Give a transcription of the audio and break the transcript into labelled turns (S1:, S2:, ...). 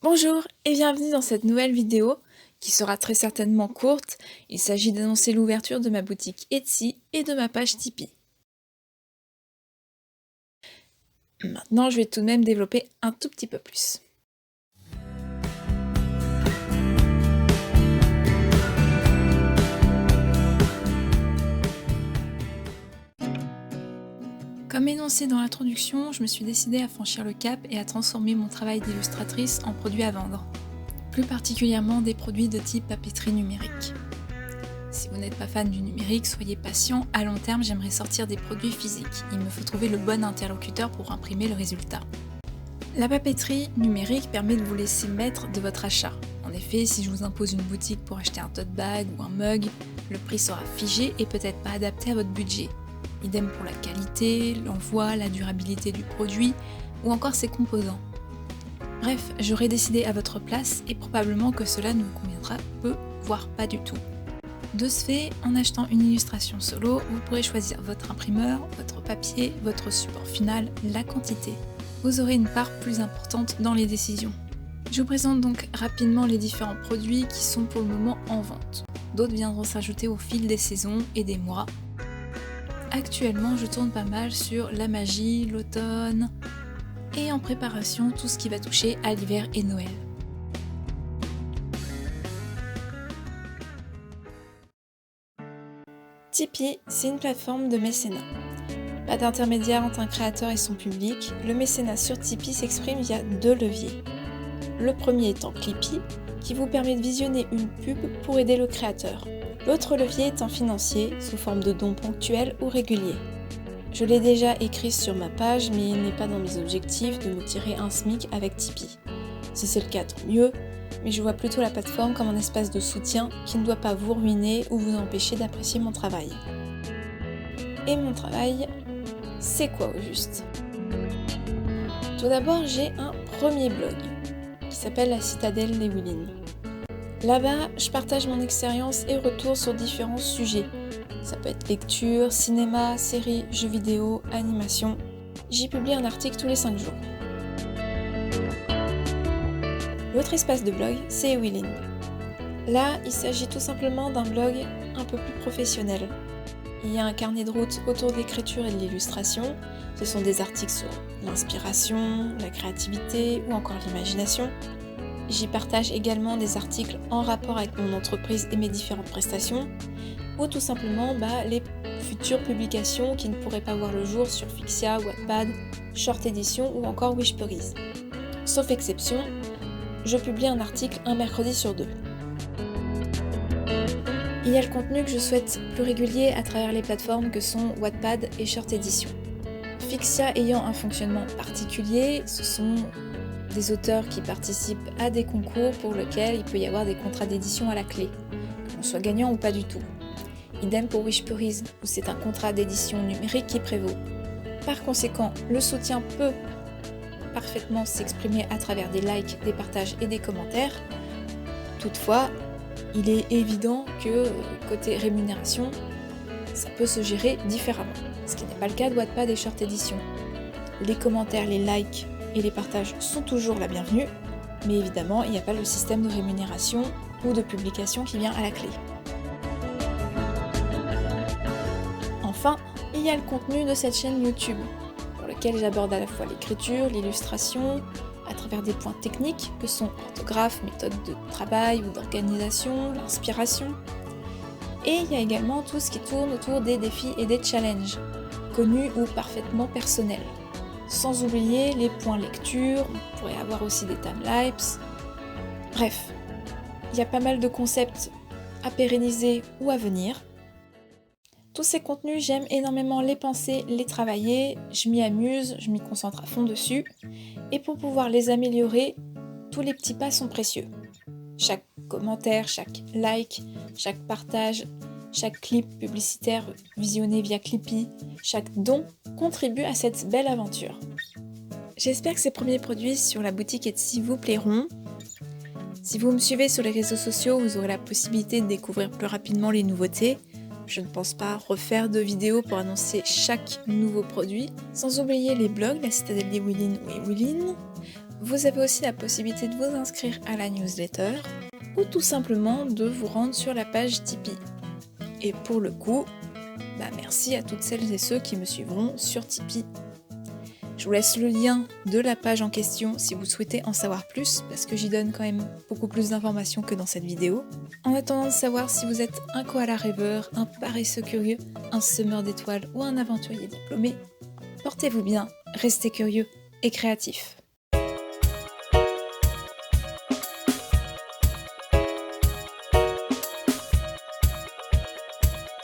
S1: Bonjour et bienvenue dans cette nouvelle vidéo qui sera très certainement courte. Il s'agit d'annoncer l'ouverture de ma boutique Etsy et de ma page Tipeee. Maintenant, je vais tout de même développer un tout petit peu plus. Comme énoncé dans l'introduction, je me suis décidée à franchir le cap et à transformer mon travail d'illustratrice en produit à vendre. Plus particulièrement des produits de type papeterie numérique. Si vous n'êtes pas fan du numérique, soyez patient, à long terme j'aimerais sortir des produits physiques. Il me faut trouver le bon interlocuteur pour imprimer le résultat. La papeterie numérique permet de vous laisser maître de votre achat. En effet, si je vous impose une boutique pour acheter un tote bag ou un mug, le prix sera figé et peut-être pas adapté à votre budget. Idem pour la qualité, l'envoi, la durabilité du produit ou encore ses composants. Bref, j'aurais décidé à votre place et probablement que cela ne vous conviendra peu, voire pas du tout. De ce fait, en achetant une illustration solo, vous pourrez choisir votre imprimeur, votre papier, votre support final, la quantité. Vous aurez une part plus importante dans les décisions. Je vous présente donc rapidement les différents produits qui sont pour le moment en vente. D'autres viendront s'ajouter au fil des saisons et des mois. Actuellement, je tourne pas mal sur la magie, l'automne et en préparation tout ce qui va toucher à l'hiver et Noël. Tipeee, c'est une plateforme de mécénat. Pas d'intermédiaire entre un créateur et son public, le mécénat sur Tipeee s'exprime via deux leviers. Le premier étant Clippy, qui vous permet de visionner une pub pour aider le créateur. L'autre levier étant financier, sous forme de dons ponctuels ou réguliers. Je l'ai déjà écrit sur ma page, mais il n'est pas dans mes objectifs de me tirer un SMIC avec Tipeee. Si c'est le cas, tant mieux, mais je vois plutôt la plateforme comme un espace de soutien qui ne doit pas vous ruiner ou vous empêcher d'apprécier mon travail. Et mon travail, c'est quoi au juste? Tout d'abord, j'ai un premier blog qui s'appelle La Citadelle des Willines. Là-bas, je partage mon expérience et retours sur différents sujets. Ça peut être lecture, cinéma, séries, jeux vidéo, animation. J'y publie un article tous les 5 jours. L'autre espace de blog, c'est Willin. Là, il s'agit tout simplement d'un blog un peu plus professionnel. Il y a un carnet de route autour de l'écriture et de l'illustration. Ce sont des articles sur l'inspiration, la créativité ou encore l'imagination. J'y partage également des articles en rapport avec mon entreprise et mes différentes prestations, ou tout simplement les futures publications qui ne pourraient pas voir le jour sur Fixia, Wattpad, Short Edition ou encore Wishponies. Sauf exception, je publie un article un mercredi sur 2. Il y a le contenu que je souhaite plus régulier à travers les plateformes que sont Wattpad et Short Edition. Fixia ayant un fonctionnement particulier, ce sont des auteurs qui participent à des concours pour lesquels il peut y avoir des contrats d'édition à la clé, que l'on soit gagnant ou pas du tout. Idem pour Wishponies, où c'est un contrat d'édition numérique qui prévaut. Par conséquent, le soutien peut parfaitement s'exprimer à travers des likes, des partages et des commentaires. Toutefois, il est évident que côté rémunération, ça peut se gérer différemment, ce qui n'est pas le cas de Wattpad et Short Edition. Les commentaires, les likes et les partages sont toujours la bienvenue, mais évidemment, il n'y a pas le système de rémunération ou de publication qui vient à la clé. Enfin, il y a le contenu de cette chaîne YouTube, pour lequel j'aborde à la fois l'écriture, l'illustration, à travers des points techniques que sont orthographe, méthode de travail ou d'organisation, l'inspiration. Et il y a également tout ce qui tourne autour des défis et des challenges, connus ou parfaitement personnels. Sans oublier les points lecture, on pourrait avoir aussi des timelapses. Bref, il y a pas mal de concepts à pérenniser ou à venir. Tous ces contenus, j'aime énormément les penser, les travailler, je m'y amuse, je m'y concentre à fond dessus. Et pour pouvoir les améliorer, tous les petits pas sont précieux. Chaque commentaire, chaque like, chaque partage, chaque clip publicitaire visionné via Clippy, chaque don contribue à cette belle aventure. J'espère que ces premiers produits sur la boutique Etsy vous plairont. Si vous me suivez sur les réseaux sociaux, vous aurez la possibilité de découvrir plus rapidement les nouveautés. Je ne pense pas refaire de vidéos pour annoncer chaque nouveau produit. Sans oublier les blogs, la Citadelle des Willines et Willin, Vous avez aussi la possibilité de vous inscrire à la newsletter ou tout simplement de vous rendre sur la page Tipeee. Et pour le coup, merci à toutes celles et ceux qui me suivront sur Tipeee. Je vous laisse le lien de la page en question si vous souhaitez en savoir plus, parce que j'y donne quand même beaucoup plus d'informations que dans cette vidéo. En attendant de savoir si vous êtes un koala rêveur, un paresseux curieux, un semeur d'étoiles ou un aventurier diplômé, portez-vous bien, restez curieux et créatifs.